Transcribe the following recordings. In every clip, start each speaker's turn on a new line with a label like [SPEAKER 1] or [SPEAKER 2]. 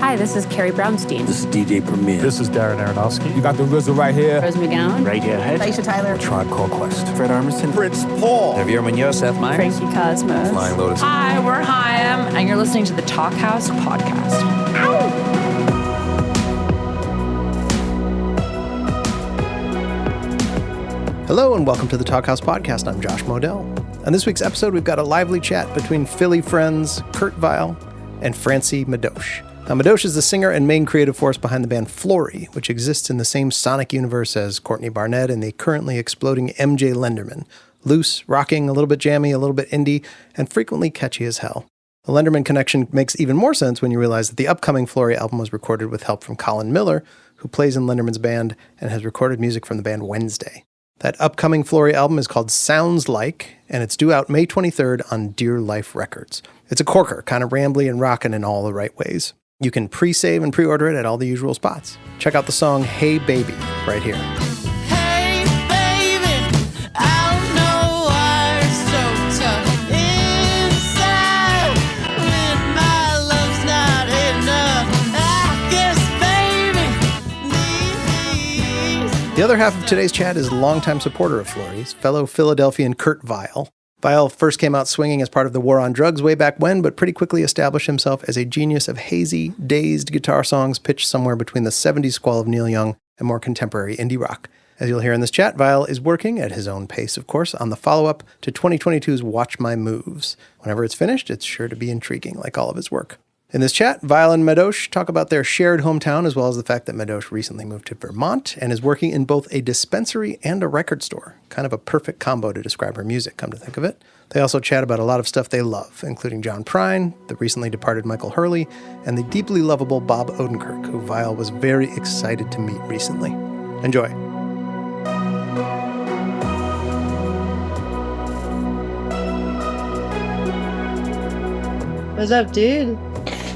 [SPEAKER 1] Hi, this is Carrie Brownstein.
[SPEAKER 2] This is DJ Premier.
[SPEAKER 3] This is Darren Aronofsky.
[SPEAKER 4] You got the RZA right here.
[SPEAKER 1] Rose McGowan.
[SPEAKER 2] Radiohead.
[SPEAKER 5] Aisha Tyler.
[SPEAKER 2] Tribe Called Quest.
[SPEAKER 6] Fred Armisen.
[SPEAKER 4] Fritz Paul.
[SPEAKER 6] Javier Munoz. Seth Meyers.
[SPEAKER 5] Frankie Cosmos.
[SPEAKER 6] Flying Lotus.
[SPEAKER 7] Hi, we're Chaim, and you're listening to the Talkhouse Podcast.
[SPEAKER 8] Hello and welcome to the Talkhouse Podcast. I'm Josh Modell. On this week's episode, we've got a lively chat between Philly friends Kurt Vile and Francie Medosch. Now, Medosch is the singer and main creative force behind the band Florry, which exists in the same sonic universe as Courtney Barnett and the currently exploding MJ Lenderman. Loose, rocking, a little bit jammy, a little bit indie, and frequently catchy as hell. The Lenderman connection makes even more sense when you realize that the upcoming Florry album was recorded with help from Colin Miller, who plays in Lenderman's band and has recorded music from the band Wednesday. That upcoming Florry album is called Sounds Like, and it's due out May 23rd on Dear Life Records. It's a corker, kind of rambly and rockin' in all the right ways. You can pre-save and pre-order it at all the usual spots. Check out the song Hey Baby right here.
[SPEAKER 9] Hey baby, I don't know why you're so tough inside. When my love's not enough, I guess baby,
[SPEAKER 8] The other half of today's chat is longtime supporter of Florry's, fellow Philadelphian Kurt Vile. Vile first came out swinging as part of the war on drugs way back when, but pretty quickly established himself as a genius of hazy, dazed guitar songs pitched somewhere between the 70s squall of Neil Young and more contemporary indie rock. As you'll hear in this chat, Vile is working, at his own pace of course, on the follow-up to 2022's Watch My Moves. Whenever it's finished, it's sure to be intriguing, like all of his work. In this chat, Vile and Medosch talk about their shared hometown, as well as the fact that Medosch recently moved to Vermont and is working in both a dispensary and a record store. Kind of a perfect combo to describe her music, come to think of it. They also chat about a lot of stuff they love, including John Prine, the recently departed Michael Hurley, and the deeply lovable Bob Odenkirk, who Vile was very excited to meet recently. Enjoy.
[SPEAKER 5] What's up, dude?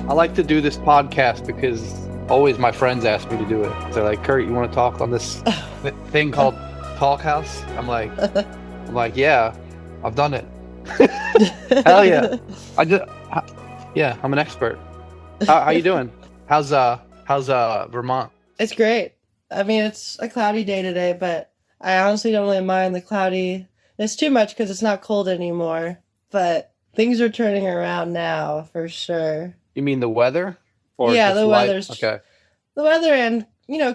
[SPEAKER 10] I like to do this podcast because always my friends ask me to do it. They're like, Kurt, you want to talk on this thing called Talkhouse? I'm like, yeah, I've done it. Hell yeah. I'm an expert. How you doing? How's Vermont?
[SPEAKER 5] It's great. I mean, it's a cloudy day today, but I honestly don't really mind the cloudy. It's too much because it's not cold anymore, but things are turning around now for sure.
[SPEAKER 10] You mean the weather? Or
[SPEAKER 5] yeah,
[SPEAKER 10] just
[SPEAKER 5] the
[SPEAKER 10] life?
[SPEAKER 5] weather's
[SPEAKER 10] Okay.
[SPEAKER 5] The weather and,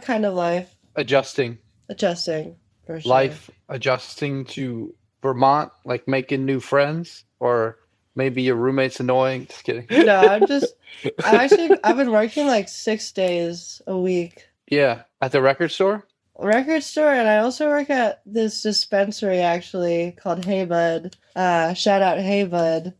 [SPEAKER 5] kind of life.
[SPEAKER 10] Adjusting
[SPEAKER 5] For sure.
[SPEAKER 10] life, adjusting to Vermont, like making new friends, or maybe your roommate's annoying. Just kidding.
[SPEAKER 5] No, I've been working like 6 days a week.
[SPEAKER 10] Yeah, at the record store?
[SPEAKER 5] Record store, and I also work at this dispensary actually called Hey Bud. Shout out Hey Bud.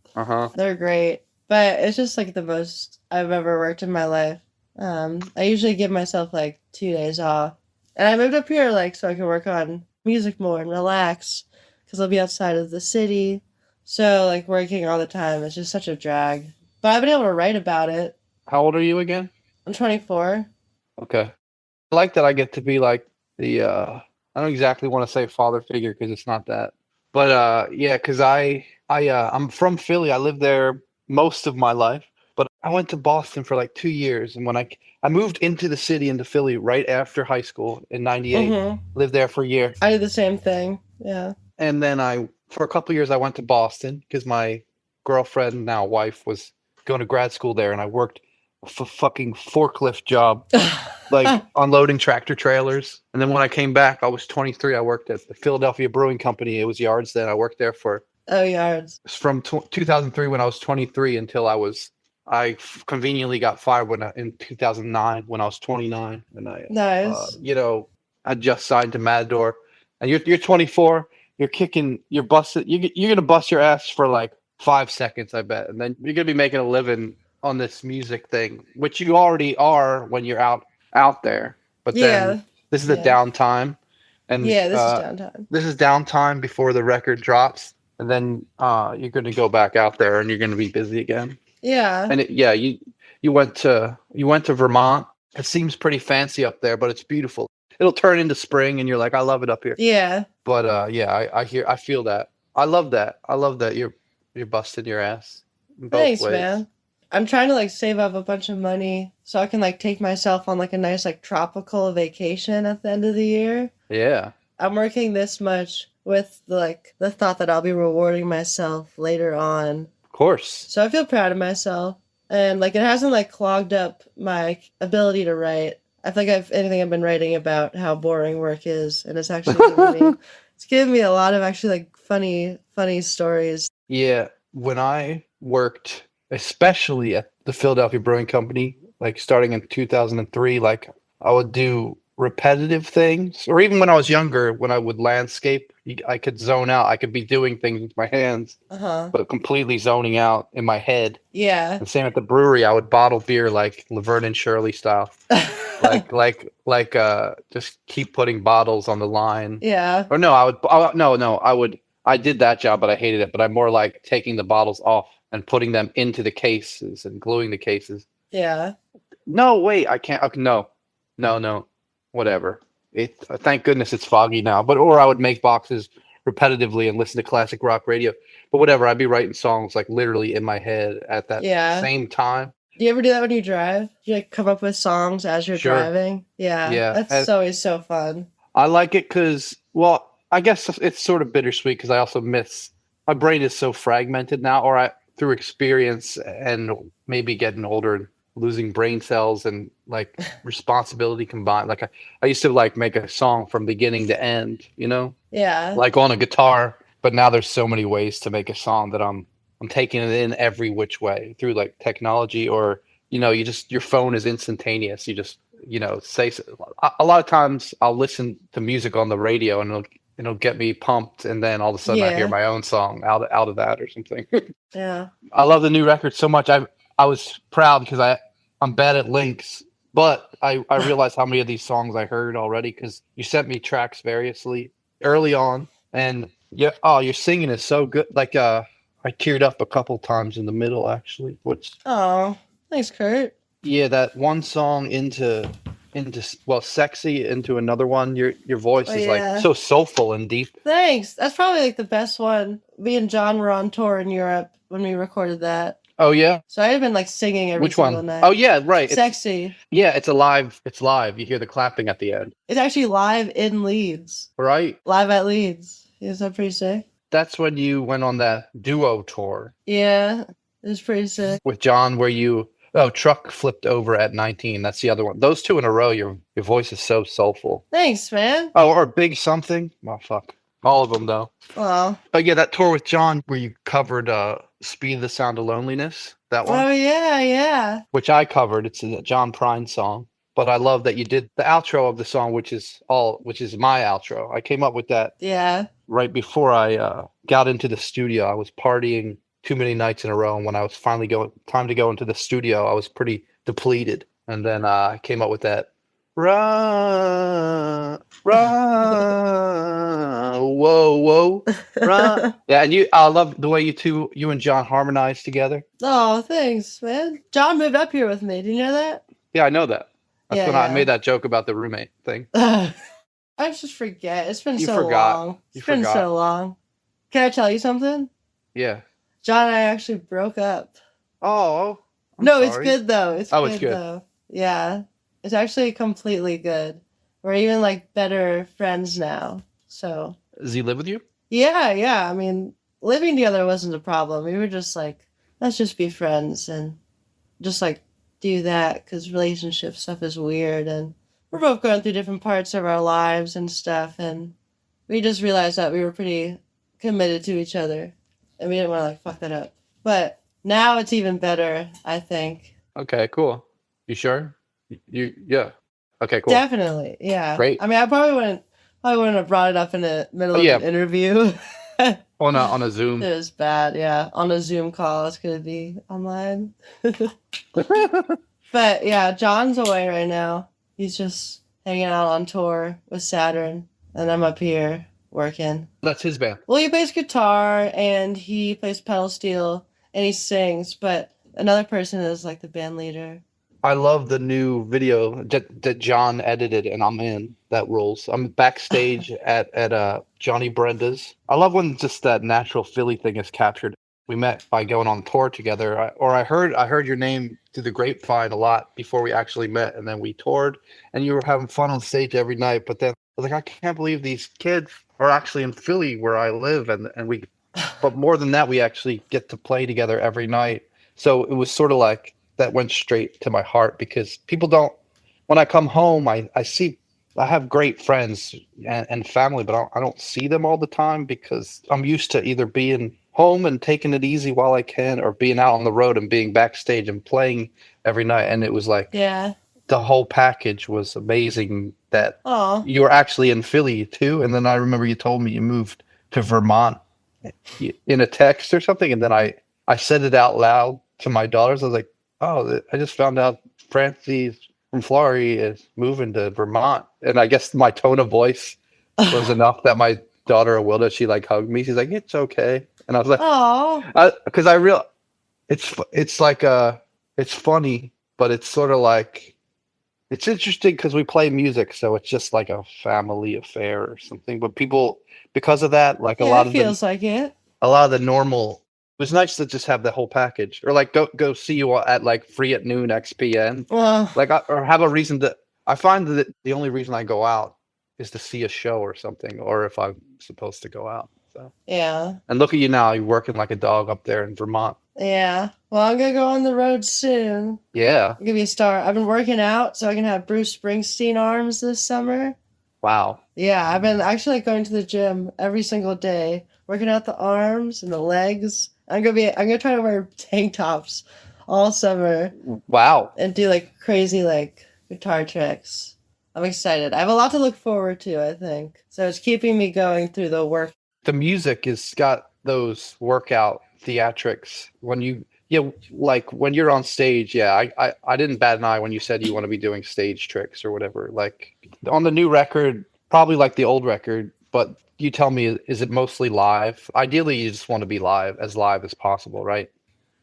[SPEAKER 5] They're great. But it's just like the most I've ever worked in my life. I usually give myself like 2 days off. And I moved up here like so I can work on music more and relax because I'll be outside of the city. So like working all the time is just such a drag. But I've been able to write about it.
[SPEAKER 10] How old are you again?
[SPEAKER 5] I'm 24.
[SPEAKER 10] Okay. I like that I get to be like the, I don't exactly want to say father figure because it's not that. But yeah, because I'm from Philly. I lived there most of my life. But I went to Boston for like 2 years. And when I moved into the city, into Philly, right after high school in 98. Lived there for a year.
[SPEAKER 5] I did the same thing. Yeah.
[SPEAKER 10] And then for a couple of years, I went to Boston because my girlfriend, now wife, was going to grad school there. And I worked a fucking forklift job, like unloading tractor trailers. And then when I came back, I was 23. I worked at the Philadelphia Brewing Company. It was Yards then. I worked there for...
[SPEAKER 5] Oh, Yards.
[SPEAKER 10] From 2003 when I was 23 until I conveniently got fired in 2009 when I was 29. And
[SPEAKER 5] nice.
[SPEAKER 10] I just signed to Matador. And you're 24. You're busted. You're gonna bust your ass for like 5 seconds, I bet, and then you're gonna be making a living on this music thing, which you already are when you're out there. But then this is the downtime, and
[SPEAKER 5] this is downtime.
[SPEAKER 10] This is downtime before the record drops, and then you're gonna go back out there and you're gonna be busy again.
[SPEAKER 5] Yeah.
[SPEAKER 10] And you went to Vermont. It seems pretty fancy up there, but it's beautiful. It'll turn into spring, and you're like, I love it up here.
[SPEAKER 5] Yeah.
[SPEAKER 10] But I feel that. I love that. I love that you're busting your ass.
[SPEAKER 5] Thanks,
[SPEAKER 10] ways.
[SPEAKER 5] man. I'm trying to like save up a bunch of money so I can like take myself on like a nice like tropical vacation at the end of the year.
[SPEAKER 10] Yeah.
[SPEAKER 5] I'm working this much with the thought that I'll be rewarding myself later on.
[SPEAKER 10] Of course.
[SPEAKER 5] So I feel proud of myself. And like it hasn't like clogged up my ability to write. I think I've been writing about how boring work is, and it's actually giving me a lot of actually like funny stories.
[SPEAKER 10] Yeah. When I worked, especially at the Philadelphia Brewing Company, like starting in 2003, like I would do repetitive things, or even when I was younger, when I would landscape, I could zone out. I could be doing things with my hands, but completely zoning out in my head.
[SPEAKER 5] Yeah.
[SPEAKER 10] And same at the brewery, I would bottle beer like Laverne and Shirley style, like just keep putting bottles on the line.
[SPEAKER 5] Yeah.
[SPEAKER 10] Or no, I did that job, but I hated it. But I'm more like taking the bottles off and putting them into the cases and gluing the cases.
[SPEAKER 5] Yeah.
[SPEAKER 10] No, wait, I can't. Okay, no, whatever. Thank goodness it's foggy now. Or I would make boxes repetitively and listen to classic rock radio. But whatever, I'd be writing songs like literally in my head at that same time.
[SPEAKER 5] Do you ever do that when you drive? Do you like come up with songs as you're driving? Yeah. That's always so fun.
[SPEAKER 10] I like it because, well, I guess it's sort of bittersweet because I also miss, my brain is so fragmented now, or through experience and maybe getting older and losing brain cells and like responsibility combined. Like I used to like make a song from beginning to end, you know?
[SPEAKER 5] Yeah.
[SPEAKER 10] Like on a guitar, but now there's so many ways to make a song that I'm taking it in every which way through like technology, or, you know, your phone is instantaneous. You just, you know, say a lot of times I'll listen to music on the radio and it'll get me pumped, and then all of a sudden I hear my own song out of that or something.
[SPEAKER 5] Yeah.
[SPEAKER 10] I love the new record so much. I was proud because I'm bad at links, but I realized how many of these songs I heard already because you sent me tracks variously early on, and your singing is so good. Like I teared up a couple times in the middle actually.
[SPEAKER 5] Oh, thanks, Kurt.
[SPEAKER 10] Yeah, that one song into sexy into another one. Your voice is like so soulful and deep.
[SPEAKER 5] Thanks. That's probably like the best one. Me and John were on tour in Europe when we recorded that.
[SPEAKER 10] Oh yeah.
[SPEAKER 5] So I had been like singing every single night.
[SPEAKER 10] Oh yeah, right.
[SPEAKER 5] Sexy.
[SPEAKER 10] It's live. You hear the clapping at the end.
[SPEAKER 5] It's actually live in Leeds.
[SPEAKER 10] Right.
[SPEAKER 5] Live at Leeds. Is that pretty sick?
[SPEAKER 10] That's when you went on that duo tour.
[SPEAKER 5] Yeah, it was pretty sick.
[SPEAKER 10] With John, where you truck flipped over at 19. That's the other one. Those two in a row. Your voice is so soulful.
[SPEAKER 5] Thanks, man.
[SPEAKER 10] Oh, or Big Something. Oh fuck. All of them though.
[SPEAKER 5] Oh.
[SPEAKER 10] Oh yeah, that tour with John where you covered Speed of the Sound of Loneliness. That one.
[SPEAKER 5] Oh yeah.
[SPEAKER 10] Which I covered. It's a John Prine song. But I love that you did the outro of the song, which is my outro. I came up with that right before I got into the studio. I was partying too many nights in a row, and when I was finally time to go into the studio, I was pretty depleted. And then I came up with that. Run, whoa, run. Yeah, and I love the way you and John harmonize together.
[SPEAKER 5] Oh, thanks, man. John moved up here with me. Did you know that?
[SPEAKER 10] Yeah, I know that. That's when I made that joke about the roommate thing.
[SPEAKER 5] I just forget. It's been so long. It's been so long. Can I tell you something?
[SPEAKER 10] Yeah.
[SPEAKER 5] John and I actually broke up.
[SPEAKER 10] Oh. I'm
[SPEAKER 5] sorry.
[SPEAKER 10] It's
[SPEAKER 5] good though. It's
[SPEAKER 10] good
[SPEAKER 5] though. Yeah. It's actually completely good. We're even like better friends now. So.
[SPEAKER 10] Does he live with you?
[SPEAKER 5] Yeah. I mean, living together wasn't a problem. We were just like, let's just be friends and just like do that because relationship stuff is weird, and we're both going through different parts of our lives and stuff, and we just realized that we were pretty committed to each other and we didn't want to like fuck that up. But now it's even better, I think.
[SPEAKER 10] Okay, cool. You sure? Yeah. Okay, cool.
[SPEAKER 5] Definitely. Yeah.
[SPEAKER 10] Great.
[SPEAKER 5] I mean, I probably wouldn't have brought it up in the middle of an interview.
[SPEAKER 10] On a Zoom.
[SPEAKER 5] It was bad, yeah. On a Zoom call, it's gonna be online. But yeah, John's away right now. He's just hanging out on tour with Saturn, and I'm up here working.
[SPEAKER 10] That's his band.
[SPEAKER 5] Well, he plays guitar and he plays pedal steel and he sings, but another person is like the band leader.
[SPEAKER 10] I love the new video that John edited, and I'm in. That rules. I'm backstage at Johnny Brenda's. I love when just that natural Philly thing is captured. we met by going on tour together. I heard your name through the grapevine a lot before we actually met, and then we toured, and you were having fun on stage every night. But then I was like, I can't believe these kids are actually in Philly where I live, and we. But more than that, we actually get to play together every night. So it was sort of like that went straight to my heart, because people don't. When I come home, I have great friends and family, but I don't see them all the time because I'm used to either being home and taking it easy while I can, or being out on the road and being backstage and playing every night. And it was like, the whole package was amazing that you were actually in Philly too. And then I remember you told me you moved to Vermont in a text or something. And then I said it out loud to my daughters. I was like, oh, I just found out Francie from Florry is moving to Vermont. And I guess my tone of voice was enough that my daughter Wilda, she like hugged me. She's like, it's okay. And I was like, oh, because it's like it's funny, but it's sort of like, it's interesting because we play music, so it's just like a family affair or something. But people, because of that, like a lot of a lot of the normal. It was nice to just have the whole package, or like go see you at like Free at Noon XPN, or have a reason to. I find that the only reason I go out is to see a show or something, or if I'm supposed to go out. So and look at you now, you're working like a dog up there in Vermont.
[SPEAKER 5] Yeah. Well, I'm gonna go on the road soon.
[SPEAKER 10] Yeah.
[SPEAKER 5] I'll give you a start. I've been working out so I can have Bruce Springsteen arms this summer.
[SPEAKER 10] Wow.
[SPEAKER 5] Yeah, I've been actually going to the gym every single day, working out the arms and the legs. I'm gonna try to wear tank tops all summer.
[SPEAKER 10] Wow.
[SPEAKER 5] And do like crazy like guitar tricks. I'm excited. I have a lot to look forward to, I think. So it's keeping me going through the work.
[SPEAKER 10] The music has got those workout theatrics when like when you're on stage. I didn't bat an eye when you said you want to be doing stage tricks or whatever. Like on the new record, probably like the old record, but you tell me, is it mostly live? Ideally, you just want to be live as possible, right?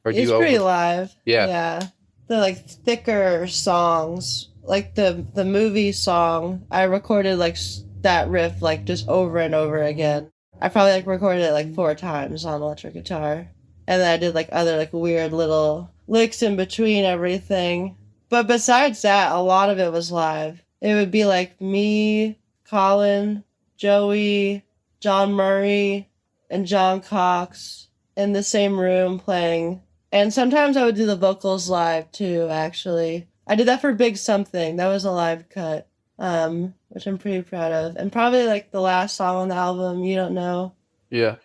[SPEAKER 10] Or do
[SPEAKER 5] it's pretty live. Yeah. The like thicker songs, like the movie song, I recorded like that riff like just over and over again. I probably like recorded it like 4 times on electric guitar. And then I did like other like weird little licks in between everything. But besides that, a lot of it was live. It would be like me, Colin, Joey, John Murray, and John Cox in the same room playing. And sometimes I would do the vocals live too, actually. I did that for Big Something. That was a live cut, which I'm pretty proud of. And probably like the last song on the album, You Don't Know.
[SPEAKER 10] Yeah.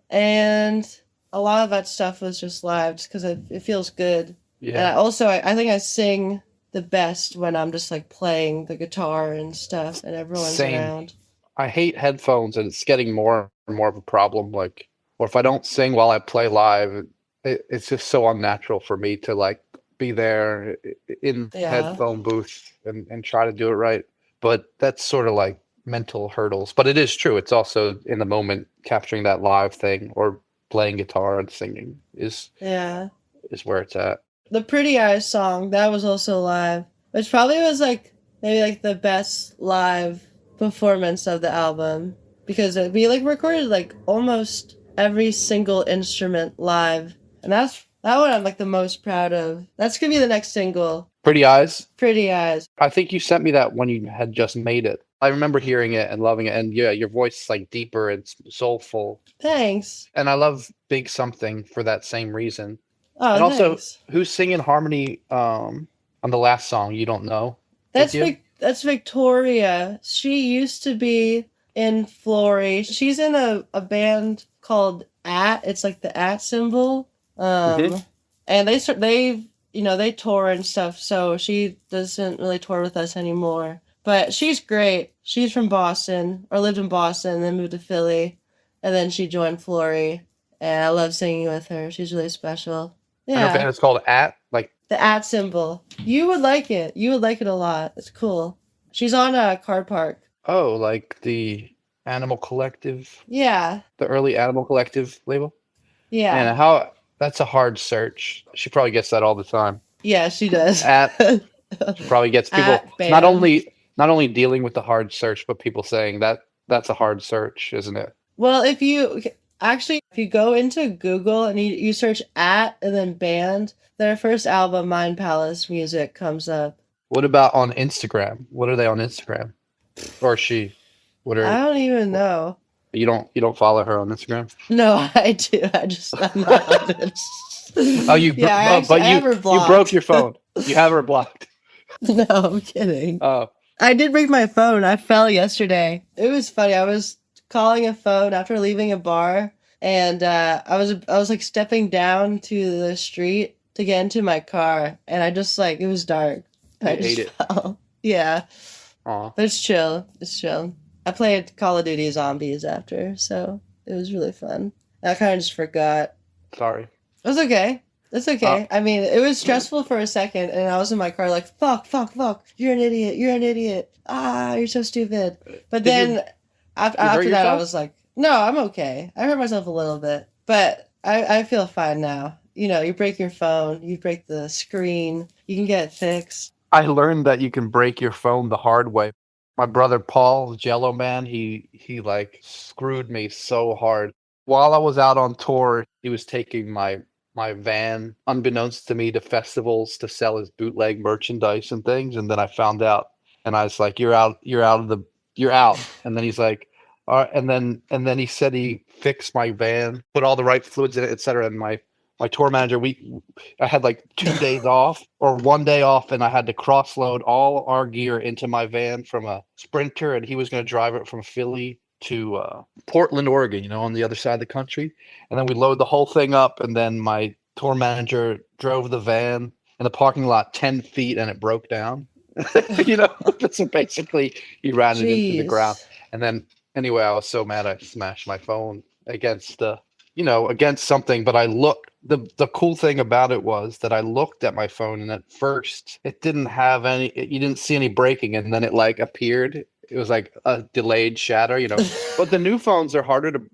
[SPEAKER 5] And a lot of that stuff was just live just because it feels good.
[SPEAKER 10] Yeah.
[SPEAKER 5] And I think I sing the best when I'm just like playing the guitar and stuff and everyone's around.
[SPEAKER 10] I hate headphones, and it's getting more and more of a problem. Like, or if I don't sing while I play live, it's just so unnatural for me to like be there in headphone booth and try to do it right. But that's sort of like mental hurdles. But it is true. It's also in the moment capturing that live thing, or playing guitar and singing is where it's at.
[SPEAKER 5] The Pretty Eyes song, that was also live, which probably was like maybe like the best live performance of the album, because we like recorded like almost every single instrument live, and that one I'm like the most proud of. That's gonna be the next single.
[SPEAKER 10] Pretty Eyes.
[SPEAKER 5] I
[SPEAKER 10] think you sent me that when you had just made it. I remember hearing it and loving it, and your voice is like deeper and soulful.
[SPEAKER 5] Thanks.
[SPEAKER 10] And I love Big Something for that same reason.
[SPEAKER 5] Oh,
[SPEAKER 10] and also,
[SPEAKER 5] thanks.
[SPEAKER 10] Who's singing harmony on the last song? You Don't Know.
[SPEAKER 5] That's Victoria. She used to be in Florry. She's in a band called @ It's like the @ symbol. And they tour and stuff, so she doesn't really tour with us anymore. But she's great. She's from Boston, or lived in Boston, and then moved to Philly, and then she joined Florry. And I love singing with her. She's really special. Yeah.
[SPEAKER 10] And her band is called @ like
[SPEAKER 5] the @ symbol. You would like it. You would like it a lot. It's cool. She's on Card Park.
[SPEAKER 10] Oh, like the Animal Collective.
[SPEAKER 5] Yeah.
[SPEAKER 10] The early Animal Collective label.
[SPEAKER 5] Yeah.
[SPEAKER 10] And that's a hard search. She probably gets that all the time.
[SPEAKER 5] Yeah, she does.
[SPEAKER 10] She probably gets people not only dealing with the hard search, but people saying that's a hard search, isn't it?
[SPEAKER 5] Well, Actually, if you go into Google and you search at and then band, their first album, Mind Palace Music, comes up.
[SPEAKER 10] What about on Instagram? What are they on Instagram? Or she? What
[SPEAKER 5] I
[SPEAKER 10] are
[SPEAKER 5] don't even know.
[SPEAKER 10] you don't follow her on Instagram?
[SPEAKER 5] No, I do. I'm not on it.
[SPEAKER 10] Oh, you
[SPEAKER 5] Yeah,
[SPEAKER 10] but
[SPEAKER 5] I have her
[SPEAKER 10] you
[SPEAKER 5] blocked.
[SPEAKER 10] broke your phone. You have her blocked.
[SPEAKER 5] No, I'm kidding.
[SPEAKER 10] Oh,
[SPEAKER 5] I did break my phone. I fell yesterday. It was funny. I was calling a phone after leaving a bar, and I was like stepping down to the street to get into my car, and I just like it was dark. I
[SPEAKER 10] ate
[SPEAKER 5] just
[SPEAKER 10] it.
[SPEAKER 5] fell. Yeah,
[SPEAKER 10] aw.
[SPEAKER 5] but it's chill. It's chill. I played Call of Duty Zombies after, so it was really fun. I kind of just forgot.
[SPEAKER 10] Sorry.
[SPEAKER 5] It was okay. It's okay. I mean, it was stressful for a second, and I was in my car like, fuck. You're an idiot. You're so stupid. But then after that,
[SPEAKER 10] yourself?
[SPEAKER 5] I was like, no, I'm okay. I hurt myself a little bit, but I feel fine now. You know, you break your phone, you break the screen, you can get it fixed.
[SPEAKER 10] I learned that you can break your phone the hard way. My brother Paul, Jelloman, he like screwed me so hard. While I was out on tour, he was taking my van, unbeknownst to me, to festivals to sell his bootleg merchandise and things. And then I found out, and I was like, "You're out. And then he's like, "All right." And then he said he fixed my van, put all the right fluids in it, etc. And my tour manager, I had like 2 days off or 1 day off, and I had to cross load all our gear into my van from a Sprinter, and he was going to drive it from Philly to Portland, Oregon, on the other side of the country. And then we load the whole thing up, and then my tour manager drove the van in the parking lot 10 feet, and it broke down. So basically he ran it into the ground. And then anyway, I was so mad I smashed my phone against something. But I looked. The cool thing about it was that I looked at my phone, and at first it didn't have any. You didn't see any breaking, and then it like appeared. It was like a delayed shatter, But the new phones are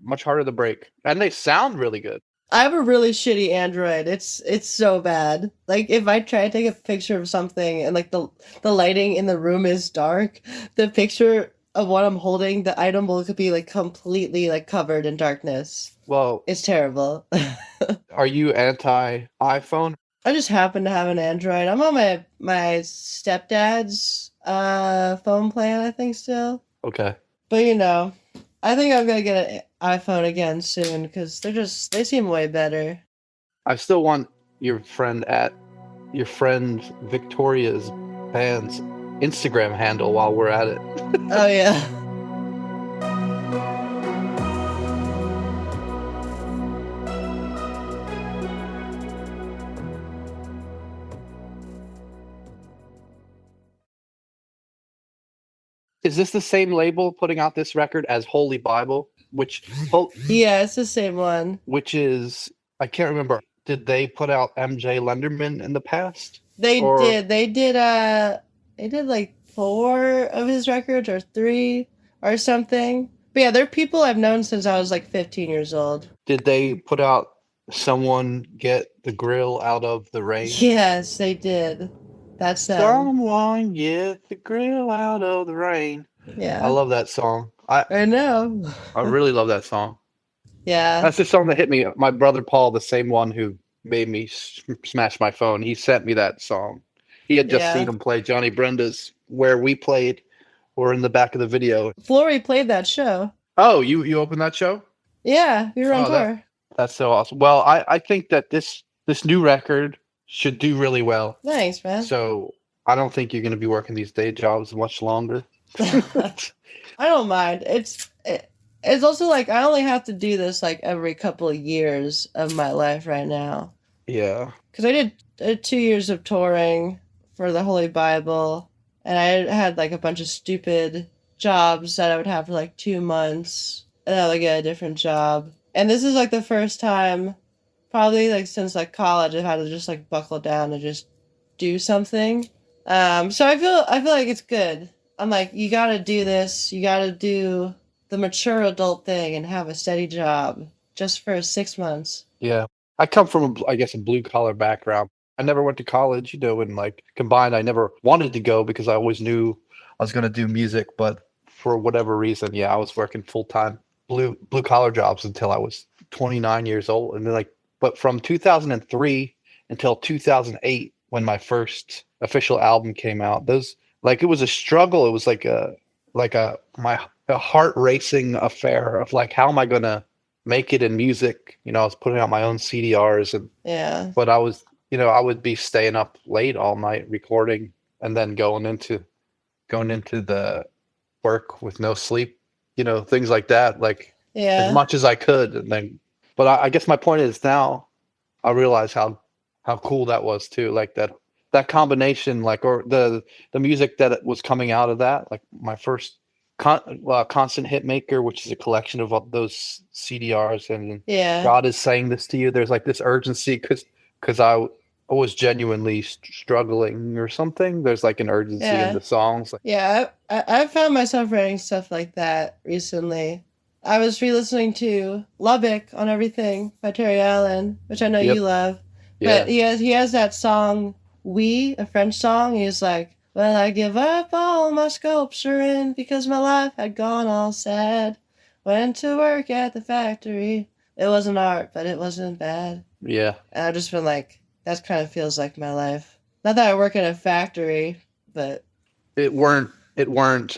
[SPEAKER 10] much harder to break, and they sound really good.
[SPEAKER 5] I have a really shitty Android. It's so bad. Like if I try to take a picture of something and like the lighting in the room is dark, the picture of what I'm holding, the item will be like completely like covered in darkness.
[SPEAKER 10] Well,
[SPEAKER 5] It's terrible.
[SPEAKER 10] are you anti-iPhone?
[SPEAKER 5] I just happen to have an Android. I'm on my stepdad's phone plan, I think, still.
[SPEAKER 10] Okay.
[SPEAKER 5] But I think I'm gonna get an iPhone again soon because they seem way better.
[SPEAKER 10] I still want your friend Victoria's band's Instagram handle while we're at it.
[SPEAKER 5] Oh yeah.
[SPEAKER 10] Is this the same label putting out this record as Holy Bible?
[SPEAKER 5] Yeah, it's the same one.
[SPEAKER 10] Which is, I can't remember. Did they put out MJ Lenderman in the past?
[SPEAKER 5] They did. They did like 4 of his records or 3 or something. But yeah, they're people I've known since I was like 15 years old.
[SPEAKER 10] Did they put out Someone Get the Grill Out of the Rain?
[SPEAKER 5] Yes, they did. That's them.
[SPEAKER 10] Someone Get the Grill Out of the Rain.
[SPEAKER 5] Yeah.
[SPEAKER 10] I love that song.
[SPEAKER 5] I know.
[SPEAKER 10] I really love that song.
[SPEAKER 5] Yeah.
[SPEAKER 10] That's the song that hit me. My brother Paul, the same one who made me smash my phone, he sent me that song. He had just seen him play Johnny Brenda's Where We Played, or in the back of the video.
[SPEAKER 5] Florry played that show.
[SPEAKER 10] Oh, you opened that show?
[SPEAKER 5] Yeah, we were on tour.
[SPEAKER 10] That's so awesome. Well, I think that this new record should do really well.
[SPEAKER 5] Thanks, man.
[SPEAKER 10] So I don't think you're going to be working these day jobs much longer.
[SPEAKER 5] I don't mind. It's also like I only have to do this like every couple of years of my life right now.
[SPEAKER 10] Yeah.
[SPEAKER 5] Because I did 2 years of touring for the Holy Bible, and I had like a bunch of stupid jobs that I would have for like 2 months, and then I would get a different job. And this is like the first time, probably like since like college, I've had to just like buckle down and just do something. So I feel like it's good. I'm like, you gotta do this. You gotta do the mature adult thing and have a steady job just for 6 months.
[SPEAKER 10] Yeah. I come from, a blue collar background. I never went to college, and like combined, I never wanted to go because I always knew I was going to do music. But for whatever reason, I was working full time blue collar jobs until I was 29 years old, and then but from 2003 until 2008, when my first official album came out, it was a struggle. It was a heart racing affair of how am I gonna make it in music? I was putting out my own CDRs, but I would be staying up late all night recording, and then going into the work with no sleep, things like that, as much as I could. And then, but I guess my point is, now I realize how cool that was too. That combination, or the music that was coming out of that, my first Constant Hit Maker, which is a collection of all those CDRs, and God is saying this to you. There's this urgency because I was genuinely struggling or something. There's an urgency in the songs.
[SPEAKER 5] I found myself writing stuff like that recently. I was re-listening to Lubbock on Everything by Terry Allen, which I know you love.
[SPEAKER 10] Yeah.
[SPEAKER 5] But he has that song, We, a French song. He's like, well, I give up all my sculpturing because my life had gone all sad. Went to work at the factory. It wasn't art, but it wasn't bad.
[SPEAKER 10] Yeah.
[SPEAKER 5] And I've just been that kind of feels like my life. Not that I work at a factory, but...
[SPEAKER 10] It weren't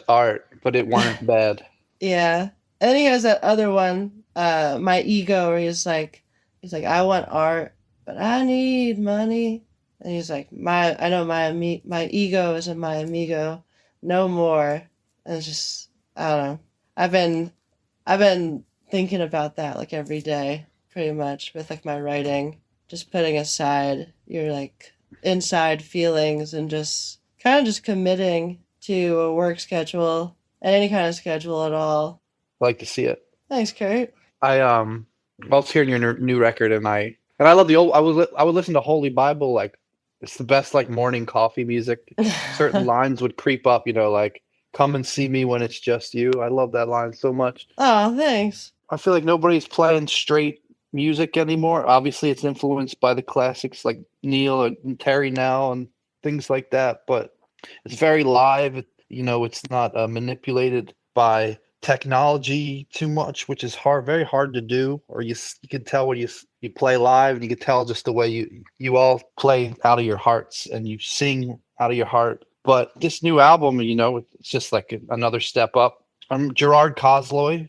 [SPEAKER 10] art, but it weren't bad.
[SPEAKER 5] Yeah. And then he has that other one, My Ego, where he's like, I want art, but I need money. And he's like, I know my ego isn't my amigo, no more. And it's just, I don't know. I've been thinking about that every day, pretty much, with my writing. Just putting aside your inside feelings and just kind of just committing to a work schedule and any kind of schedule at all.
[SPEAKER 10] I like to see it.
[SPEAKER 5] Thanks, Kurt.
[SPEAKER 10] I was hearing your new record, and I love the old. I would listen to Holy Bible. It's the best morning coffee music. Certain lines would creep up, come and see me when it's just you. I love that line so much.
[SPEAKER 5] Oh, thanks.
[SPEAKER 10] I feel like nobody's playing straight music anymore. Obviously, it's influenced by the classics like Neil and Terry now and things like that, but it's very live. It's not manipulated by technology too much, which is very hard to do. Or you can tell when you play live, and you can tell just the way you all play out of your hearts and you sing out of your heart. But this new album, it's just another step up. I'm Gerard Cosloy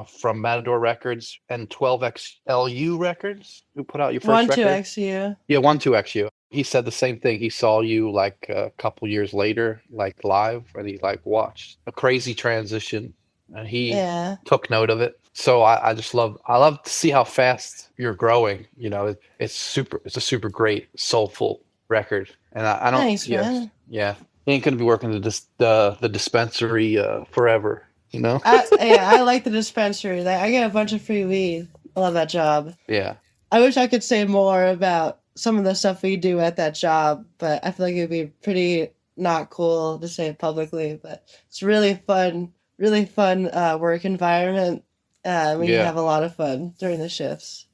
[SPEAKER 10] from Matador Records and 12XLU Records, who put out your first record.
[SPEAKER 5] 12XU.
[SPEAKER 10] Yeah, 12XU. He said the same thing. He saw you a couple years later, live, and he watched a crazy transition, and he took note of it. So I love to see how fast you're growing. It's a super great soulful record, and I don't.
[SPEAKER 5] Thanks, man.
[SPEAKER 10] Yeah, you ain't gonna be working the dispensary forever.
[SPEAKER 5] I like the dispensary. I get a bunch of free weed. I love that job.
[SPEAKER 10] Yeah.
[SPEAKER 5] I wish I could say more about some of the stuff we do at that job, but I feel like it'd be pretty not cool to say it publicly. But it's really fun work environment. We have a lot of fun during the shifts.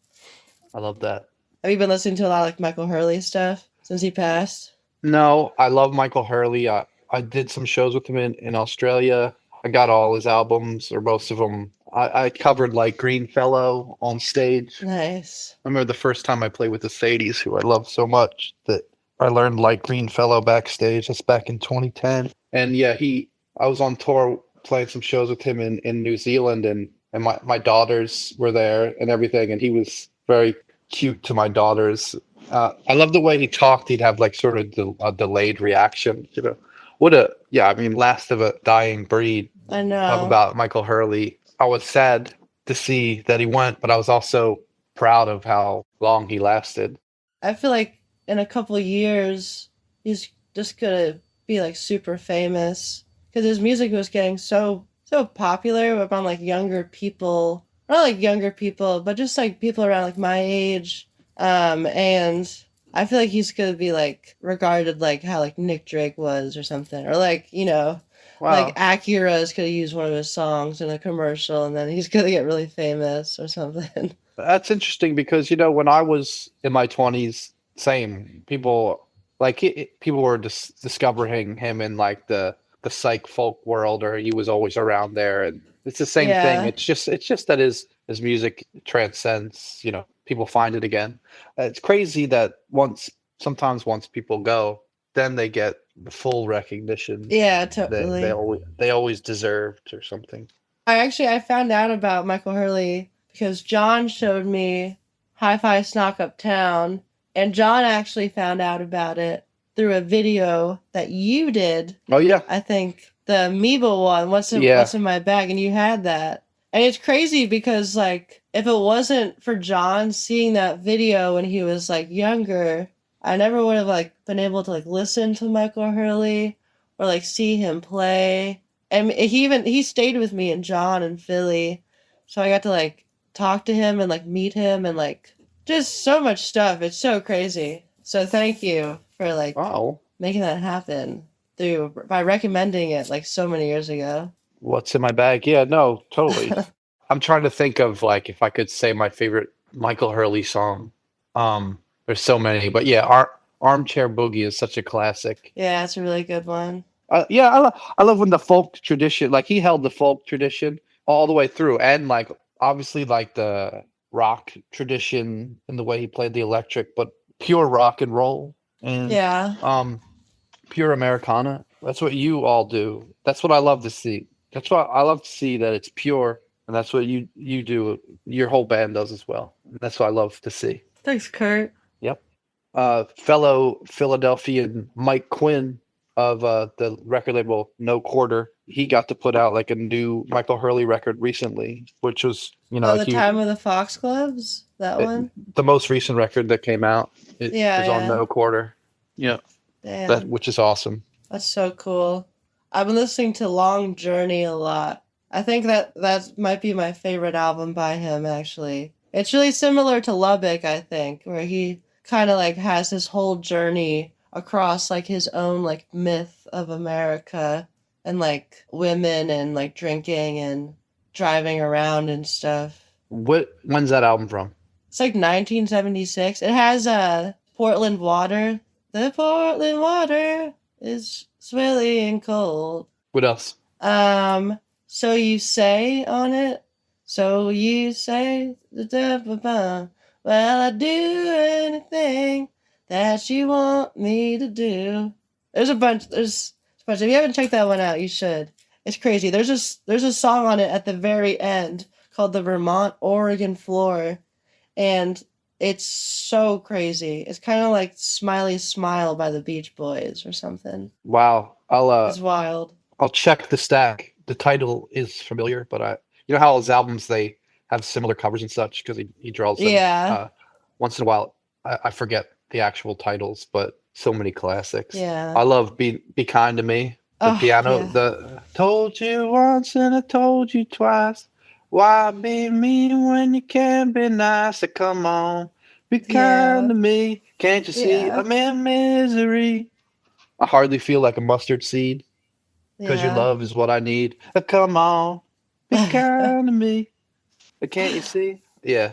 [SPEAKER 10] I love that.
[SPEAKER 5] Have you been listening to a lot of Michael Hurley stuff since he passed?
[SPEAKER 10] No, I love Michael Hurley. I did some shows with him in Australia. I got all his albums, or most of them. I covered Greenfellow on stage.
[SPEAKER 5] Nice.
[SPEAKER 10] I remember the first time I played with the Sadies, who I love so much, that I learned Greenfellow backstage. That's back in 2010. And I was on tour playing some shows with him in New Zealand, and my daughters were there and everything, and he was very cute to my daughters. I love the way he talked. He'd have sort of a delayed reaction. Last of a dying breed.
[SPEAKER 5] I know.
[SPEAKER 10] Talk about Michael Hurley. I was sad to see that he went, but I was also proud of how long he lasted.
[SPEAKER 5] I feel like in a couple of years, he's just gonna be super famous, because his music was getting so popular among younger people. Not younger people, but just people around my age. And I feel like he's gonna be regarded how Nick Drake was or something, or
[SPEAKER 10] Wow.
[SPEAKER 5] Acura is gonna use one of his songs in a commercial, and then he's gonna get really famous or something.
[SPEAKER 10] That's interesting because when I was in my 20s, same people people were discovering him in the psych folk world, or he was always around there, and it's the same thing. It's just that his his music transcends, people find it again. It's crazy that sometimes once people go, then they get the full recognition
[SPEAKER 5] Yeah, totally.
[SPEAKER 10] they always deserved or something.
[SPEAKER 5] I found out about Michael Hurley because John showed me Hi-Fi Snock Uptown, and John actually found out about it through a video that you did.
[SPEAKER 10] Oh yeah.
[SPEAKER 5] I think the amoeba one, what's in my bag, and you had that. And it's crazy because like if it wasn't for John seeing that video when he was like younger, I never would have like been able to like listen to Michael Hurley or like see him play. And he stayed with me and John in Philly, so I got to like talk to him and like meet him and like just so much stuff. It's so crazy. So thank you for like making that happen by recommending it like so many years ago. What's
[SPEAKER 10] in my bag? Yeah, no, totally. I'm trying to think of like if I could say my favorite Michael Hurley song. There's so many, but yeah, Armchair Boogie is such a classic.
[SPEAKER 5] Yeah, it's a really good one.
[SPEAKER 10] Yeah, I love when the folk tradition, like he held the folk tradition all the way through, and like obviously like the rock tradition in the way he played the electric, but pure rock and roll and pure Americana. That's what you all do. That's what I love to see. That's what I love to see, that it's pure, and that's what you do. Your whole band does as well. That's what I love to see.
[SPEAKER 5] Thanks, Kurt.
[SPEAKER 10] Yep. Fellow Philadelphian Mike Quinn of the record label No Quarter, he got to put out like a new Michael Hurley record recently, which was the
[SPEAKER 5] Time of the Foxgloves, one,
[SPEAKER 10] the most recent record that came out. It was on No Quarter. Yeah, which is awesome.
[SPEAKER 5] That's so cool. I've been listening to Long Journey a lot. I think that might be my favorite album by him. Actually, it's really similar to Lubbock, I think, where he kind of like has this whole journey across like his own like myth of America and like women and like drinking and driving around and stuff.
[SPEAKER 10] When's that album from?
[SPEAKER 5] It's like 1976. It has Portland water. The Portland water is swilly and cold.
[SPEAKER 10] What else?
[SPEAKER 5] So you say on it. So you say well, I'd do anything that you want me to do. There's a bunch. If you haven't checked that one out, you should. It's crazy. There's a song on it at the very end called the Vermont Oregon Floor, and it's so crazy. It's kind of like Smiley Smile by the Beach Boys or something.
[SPEAKER 10] Wow.
[SPEAKER 5] It's wild.
[SPEAKER 10] I'll check the stack. The title is familiar, but how his albums, they have similar covers and such because he draws them.
[SPEAKER 5] Yeah.
[SPEAKER 10] Once in a while, I forget the actual titles, but so many classics.
[SPEAKER 5] Yeah.
[SPEAKER 10] I love Be Kind to Me. The piano, the told you once and I told you twice. Why be mean when you can be nice? So come on, be kind to me. Can't you see I'm in misery? I hardly feel like a mustard seed because your love is what I need. Come on, be kind to me. Can't you see? Yeah.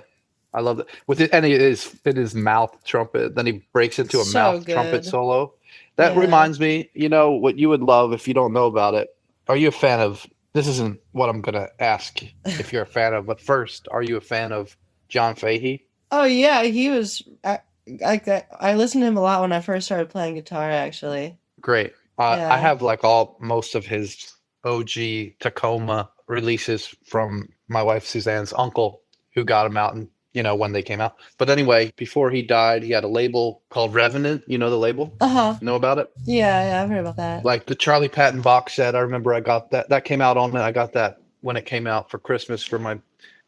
[SPEAKER 10] I love it. With it, and it is mouth trumpet. Then he breaks into a mouth trumpet solo. That reminds me, what you would love if you don't know about it. Are you a fan of? This isn't what I'm gonna ask if you're a fan of, but first, are you a fan of John Fahey?
[SPEAKER 5] Oh yeah, he was. I listened to him a lot when I first started playing guitar. Actually,
[SPEAKER 10] great. I have like most of his OG Tacoma releases from my wife Suzanne's uncle, who got him out and. When they came out. But anyway, before he died, he had a label called Revenant. You know the label?
[SPEAKER 5] Uh-huh.
[SPEAKER 10] Know about it?
[SPEAKER 5] Yeah, I've heard about that.
[SPEAKER 10] Like the Charlie Patton box set. I remember I got that. That came out on it. I got that when it came out for Christmas for my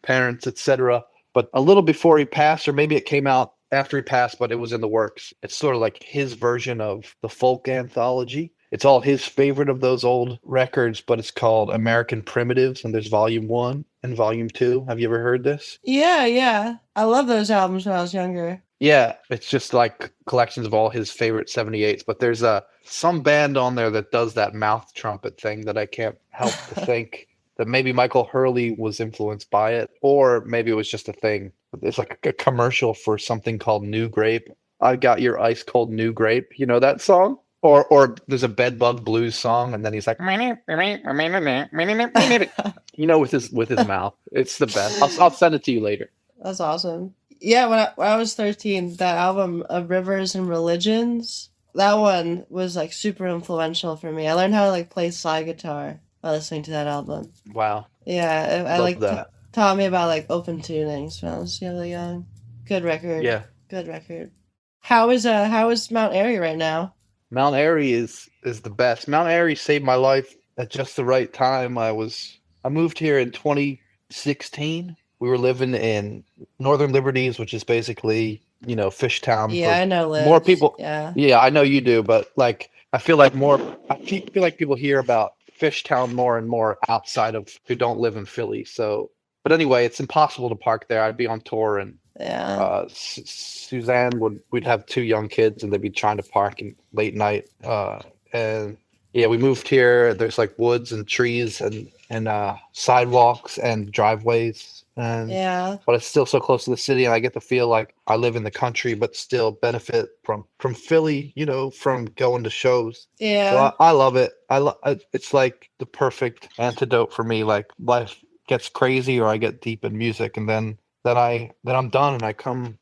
[SPEAKER 10] parents, etc. But a little before he passed, or maybe it came out after he passed, but it was in the works. It's sort of like his version of the folk anthology. It's all his favorite of those old records, but it's called American Primitives, and there's Volume 1 and Volume 2. Have you ever heard this?
[SPEAKER 5] Yeah. I love those albums when I was younger.
[SPEAKER 10] Yeah, it's just like collections of all his favorite 78s, but there's some band on there that does that mouth trumpet thing that I can't help to think that maybe Michael Hurley was influenced by it, or maybe it was just a thing. It's like a commercial for something called New Grape. I got your ice cold New Grape. You know that song? Or there's a Bedbug Blues song, and then he's like, with his mouth. It's the best. I'll send it to you later.
[SPEAKER 5] That's awesome. Yeah, when I was 13, that album of Rivers and Religions, that one was like super influential for me. I learned how to like play slide guitar by listening to that album.
[SPEAKER 10] Wow.
[SPEAKER 5] Yeah, I
[SPEAKER 10] Love
[SPEAKER 5] like
[SPEAKER 10] that.
[SPEAKER 5] taught me about like open tunings when I was really young. Good record.
[SPEAKER 10] Yeah.
[SPEAKER 5] Good record. How is Mount Airy right now?
[SPEAKER 10] Mount Airy is the best. Mount Airy saved my life at just the right time. I moved here in 2016. We were living in Northern Liberties, which is basically, Fishtown.
[SPEAKER 5] Yeah, I know.
[SPEAKER 10] More people.
[SPEAKER 5] Yeah,
[SPEAKER 10] I know you do, but like I feel like people hear about Fishtown more and more outside of who don't live in Philly. So, but anyway, it's impossible to park there. I'd be on tour and Suzanne we'd have 2 young kids and they'd be trying to park in late night. And yeah, we moved here. There's like woods and trees and sidewalks and driveways. But it's still so close to the city, and I get to feel like I live in the country, but still benefit from Philly, from going to shows.
[SPEAKER 5] Yeah.
[SPEAKER 10] So I love it. It's like the perfect antidote for me. Like life gets crazy, or I get deep in music, and then I'm done, and